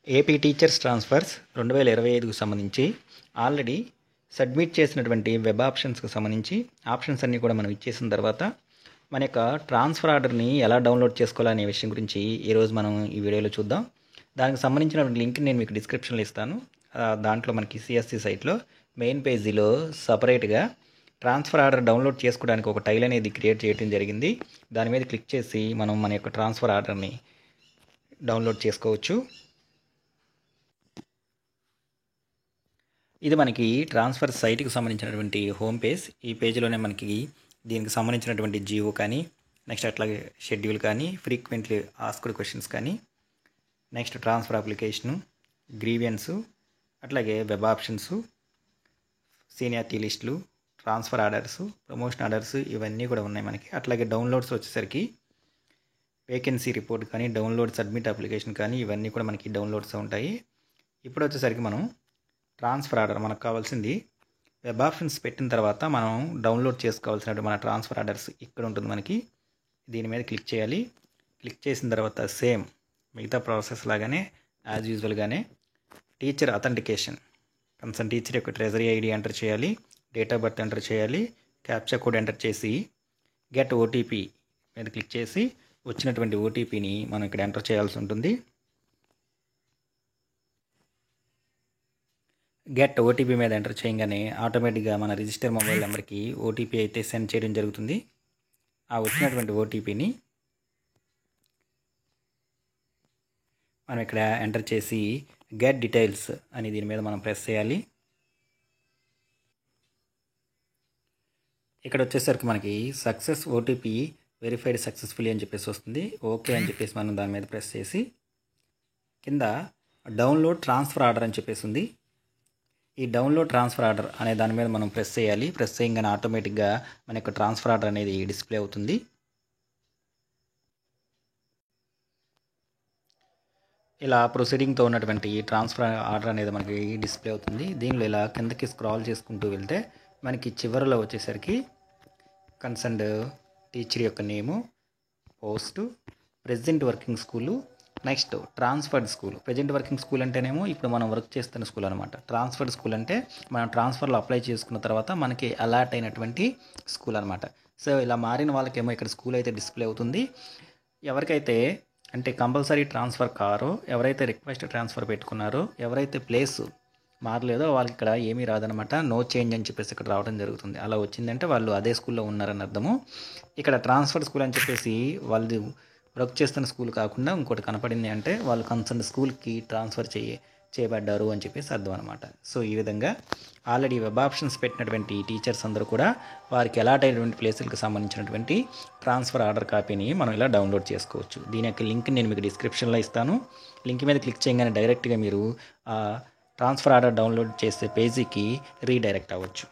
AP teachers transfers 2025కు సంబంధించి already submit చేసినటువంటి web ఆప్షన్స్కి సంబంధించి ఆప్షన్స్ అన్నీ కూడా మనం ఇచ్చేసిన తర్వాత మన యొక్క ట్రాన్స్ఫర్ ఆర్డర్ని ఎలా డౌన్లోడ్ చేసుకోవాలనే విషయం గురించి ఈరోజు మనం ఈ వీడియోలో చూద్దాం. దానికి సంబంధించిన లింక్ నేను మీకు డిస్క్రిప్షన్లో ఇస్తాను. దాంట్లో మనకి సిఎస్సి సైట్లో మెయిన్ పేజీలో సపరేట్గా ట్రాన్స్ఫర్ ఆర్డర్ డౌన్లోడ్ చేసుకోవడానికి ఒక టైల్ అనేది క్రియేట్ చేయడం జరిగింది. దాని మీద క్లిక్ చేసి మనం మన యొక్క ట్రాన్స్ఫర్ ఆర్డర్ని డౌన్లోడ్ చేసుకోవచ్చు. ఇది మనకి ట్రాన్స్ఫర్ సైట్కి సంబంధించినటువంటి హోమ్ పేజ్. ఈ పేజీలోనే మనకి దీనికి సంబంధించినటువంటి జియో కానీ, నెక్స్ట్ అట్లాగే షెడ్యూల్ కానీ, ఫ్రీక్వెంట్లీ ఆస్క్డ్ క్వశ్చన్స్ కానీ, నెక్స్ట్ ట్రాన్స్ఫర్ అప్లికేషను, గ్రీవియన్స్, అట్లాగే వెబ్ ఆప్షన్స్, సీనియారిటీ లిస్టులు, ట్రాన్స్ఫర్ ఆర్డర్స్, ప్రమోషన్ ఆర్డర్స్ ఇవన్నీ కూడా ఉన్నాయి మనకి. అట్లాగే డౌన్లోడ్స్ వచ్చేసరికి వేకెన్సీ రిపోర్ట్ కానీ, డౌన్లోడ్ సబ్మిట్ అప్లికేషన్ కానీ ఇవన్నీ కూడా మనకి డౌన్లోడ్స్ ఉంటాయి. ఇప్పుడు వచ్చేసరికి మనం ట్రాన్స్ఫర్ ఆర్డర్ మనకు కావాల్సింది వెబ్ ఆప్షన్స్ పెట్టిన తర్వాత మనం డౌన్లోడ్ చేసుకోవాల్సినటువంటి మన ట్రాన్స్ఫర్ ఆర్డర్స్ ఇక్కడ ఉంటుంది మనకి. దీని మీద క్లిక్ చేయాలి. క్లిక్ చేసిన తర్వాత సేమ్ మిగతా ప్రాసెస్ లాగానే యాజ్ యూజువల్గానే టీచర్ అథెంటికేషన్, కన్సర్న్ టీచర్ యొక్క ట్రెజరీ ఐడి ఎంటర్ చేయాలి, డేట్ ఆఫ్ బర్త్ ఎంటర్ చేయాలి, క్యాప్చా కోడ్ ఎంటర్ చేసి గెట్ ఓటీపీ మీద క్లిక్ చేసి వచ్చినటువంటి ఓటీపీని మనం ఇక్కడ ఎంటర్ చేయాల్సి ఉంటుంది. గెట్ ఓటీపీ మీద ఎంటర్ చేయగానే ఆటోమేటిక్గా మన రిజిస్టర్ మొబైల్ నెంబర్కి ఓటీపీ అయితే సెండ్ చేయడం జరుగుతుంది. ఆ వచ్చినటువంటి ఓటీపీని మనం ఇక్కడ ఎంటర్ చేసి గెట్ డీటెయిల్స్ అని దీని మీద మనం ప్రెస్ చేయాలి. ఇక్కడ వచ్చేసరికి మనకి సక్సెస్ ఓటీపీ వెరిఫైడ్ సక్సెస్ఫుల్లీ అని చెప్పేసి వస్తుంది. ఓకే అని చెప్పేసి మనం దాని మీద ప్రెస్ చేసి కింద డౌన్లోడ్ ట్రాన్స్ఫర్ ఆర్డర్ అని చెప్పేసి ఉంది. ఈ డౌన్లోడ్ ట్రాన్స్ఫర్ ఆర్డర్ అనే దాని మీద మనం ప్రెస్ చేయాలి. ప్రెస్ చేయగానే ఆటోమేటిక్గా మన యొక్క ట్రాన్స్ఫర్ ఆర్డర్ అనేది డిస్ప్లే అవుతుంది. ఇలా ప్రొసీడింగ్తో ఉన్నటువంటి ట్రాన్స్ఫర్ ఆర్డర్ అనేది మనకి డిస్ప్లే అవుతుంది. దీనిలో ఇలా కిందకి స్క్రాల్ చేసుకుంటూ వెళ్తే మనకి చివరిలో వచ్చేసరికి కన్సర్న్డ్ టీచర్ యొక్క name, post, present working school, next transferred school. Present working school అంటేనేమో ఇప్పుడు మనం వర్క్ చేస్తున్న స్కూల్ అనమాట. ట్రాన్స్ఫర్డ్ స్కూల్ అంటే మనం ట్రాన్స్ఫర్లో అప్లై చేసుకున్న తర్వాత మనకి అలాట్ అయినటువంటి స్కూల్ అనమాట. సో ఇలా మారిన వాళ్ళకేమో ఇక్కడ స్కూల్ అయితే డిస్ప్లే అవుతుంది. ఎవరికైతే అంటే కంపల్సరీ ట్రాన్స్ఫర్ కారో, ఎవరైతే రిక్వెస్ట్ ట్రాన్స్ఫర్ పెట్టుకున్నారో, ఎవరైతే ప్లేస్ మారలేదో వాళ్ళకి ఇక్కడ ఏమీ రాదనమాట. నో చేంజ్ అని చెప్పేసి ఇక్కడ రావడం జరుగుతుంది. అలా వచ్చిందంటే వాళ్ళు అదే స్కూల్లో ఉన్నారని అర్థము. ఇక్కడ ట్రాన్స్ఫర్ స్కూల్ అని చెప్పేసి వాళ్ళు వర్క్ చేస్తున్న స్కూల్ కాకుండా ఇంకోటి కనపడింది అంటే వాళ్ళు కన్సర్న్ స్కూల్కి ట్రాన్స్ఫర్ చేయబడ్డారు అని చెప్పేసి అర్థం అనమాట. సో ఈ విధంగా ఆల్రెడీ వెబ్ ఆప్షన్స్ పెట్టినటువంటి టీచర్స్ అందరూ కూడా వారికి అలాట్ అయినటువంటి ప్లేసులకు సంబంధించినటువంటి ట్రాన్స్ఫర్ ఆర్డర్ కాపీని మనం ఇలా డౌన్లోడ్ చేసుకోవచ్చు. దీని యొక్క లింక్ నేను మీకు డిస్క్రిప్షన్లో ఇస్తాను. లింక్ మీద క్లిక్ చేయగానే డైరెక్ట్గా మీరు ట్రాన్స్ఫర్ ఆర్డర్ డౌన్లోడ్ చేసే పేజీకి రీడైరెక్ట్ అవ్వచ్చు.